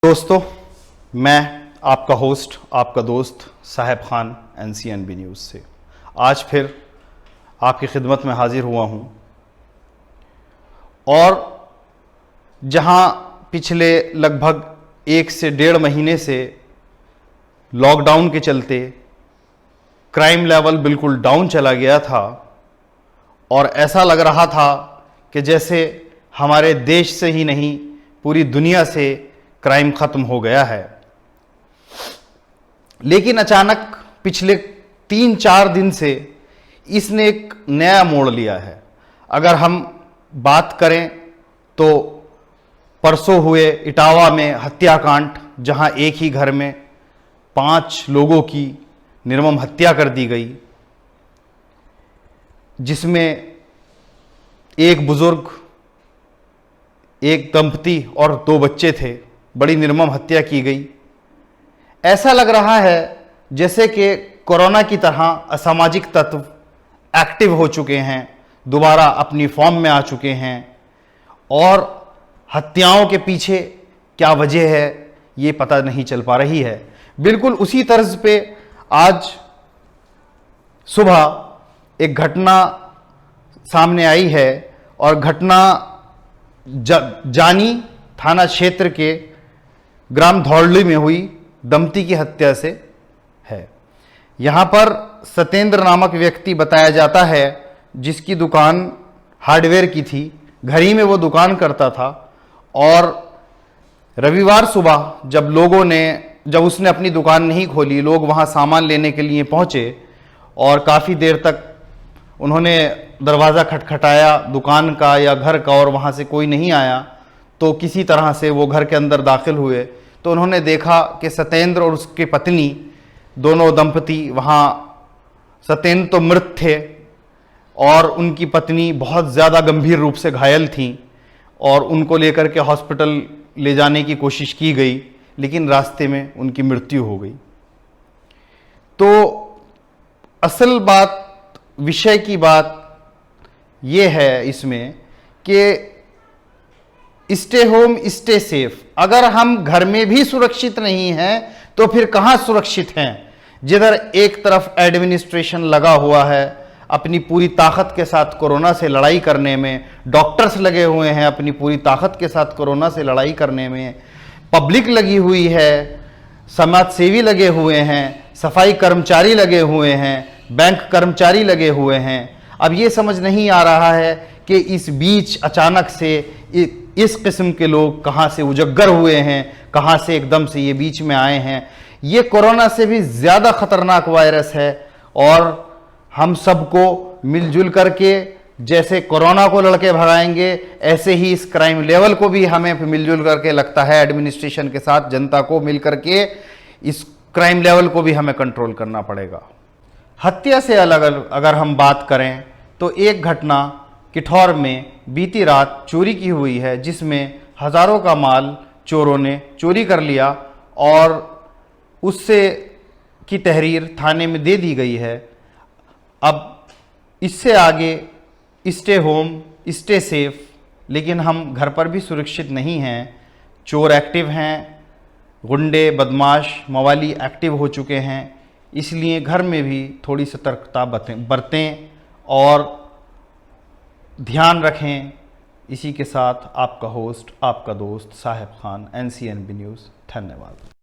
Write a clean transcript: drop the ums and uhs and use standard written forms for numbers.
दोस्तों, मैं आपका होस्ट, आपका दोस्त साहिब खान NCNB न्यूज़ से आज फिर आपकी खिदमत में हाजिर हुआ हूं। और जहां पिछले लगभग 1 से 1.5 महीने से लॉकडाउन के चलते क्राइम लेवल बिल्कुल डाउन चला गया था और ऐसा लग रहा था कि जैसे हमारे देश से ही नहीं पूरी दुनिया से क्राइम खत्म हो गया है, लेकिन अचानक पिछले 3-4 दिन से इसने एक नया मोड़ लिया है। अगर हम बात करें तो परसों हुए इटावा में हत्याकांड, जहां एक ही घर में 5 लोगों की निर्मम हत्या कर दी गई, जिसमें एक बुजुर्ग, एक दंपति और 2 बच्चे थे। बड़ी निर्मम हत्या की गई। ऐसा लग रहा है जैसे कि कोरोना की तरह असामाजिक तत्व एक्टिव हो चुके हैं, दोबारा अपनी फॉर्म में आ चुके हैं और हत्याओं के पीछे क्या वजह है ये पता नहीं चल पा रही है। बिल्कुल उसी तर्ज पे आज सुबह एक घटना सामने आई है और घटना जानी थाना क्षेत्र के ग्राम धौलडी में हुई दंपति की हत्या से है। यहां पर सत्येंद्र नामक व्यक्ति बताया जाता है, जिसकी दुकान हार्डवेयर की थी, घर ही में वो दुकान करता था। और रविवार सुबह जब उसने अपनी दुकान नहीं खोली, लोग वहां सामान लेने के लिए पहुंचे और काफ़ी देर तक उन्होंने दरवाज़ा खटखटाया दुकान का या घर का और वहाँ से कोई नहीं आया, तो किसी तरह से वो घर के अंदर दाखिल हुए तो उन्होंने देखा कि सत्येंद्र और उसकी पत्नी, दोनों दंपति वहाँ, सत्येंद्र तो मृत थे और उनकी पत्नी बहुत ज़्यादा गंभीर रूप से घायल थी और उनको लेकर के हॉस्पिटल ले जाने की कोशिश की गई, लेकिन रास्ते में उनकी मृत्यु हो गई। तो असल बात, विषय की बात यह है इसमें कि स्टे होम स्टे सेफ। अगर हम घर में भी सुरक्षित नहीं हैं तो फिर कहां सुरक्षित हैं? जिधर एक तरफ एडमिनिस्ट्रेशन लगा हुआ है अपनी पूरी ताकत के साथ कोरोना से लड़ाई करने में, डॉक्टर्स लगे हुए हैं अपनी पूरी ताकत के साथ कोरोना से लड़ाई करने में, पब्लिक लगी हुई है, समाज सेवी लगे हुए हैं, सफाई कर्मचारी लगे हुए हैं, बैंक कर्मचारी लगे हुए हैं। अब ये समझ नहीं आ रहा है कि इस बीच अचानक से इस किस्म के लोग कहाँ से उजागर हुए हैं, कहाँ से एकदम से ये बीच में आए हैं। ये कोरोना से भी ज़्यादा खतरनाक वायरस है और हम सबको मिलजुल करके जैसे कोरोना को लड़के भगाएंगे, ऐसे ही इस क्राइम लेवल को भी हमें मिलजुल करके, लगता है एडमिनिस्ट्रेशन के साथ जनता को मिल करके इस क्राइम लेवल को भी हमें कंट्रोल करना पड़ेगा। हत्या से अलग अगर हम बात करें तो एक घटना किठौर में बीती रात चोरी की हुई है, जिसमें हज़ारों का माल चोरों ने चोरी कर लिया और उससे की तहरीर थाने में दे दी गई है। अब इससे आगे स्टे होम स्टे सेफ, लेकिन हम घर पर भी सुरक्षित नहीं हैं। चोर एक्टिव हैं, गुंडे, बदमाश, मवाली एक्टिव हो चुके हैं, इसलिए घर में भी थोड़ी सतर्कता बरतें और ध्यान रखें। इसी के साथ आपका होस्ट, आपका दोस्त साहिब खान NCNB न्यूज़। धन्यवाद।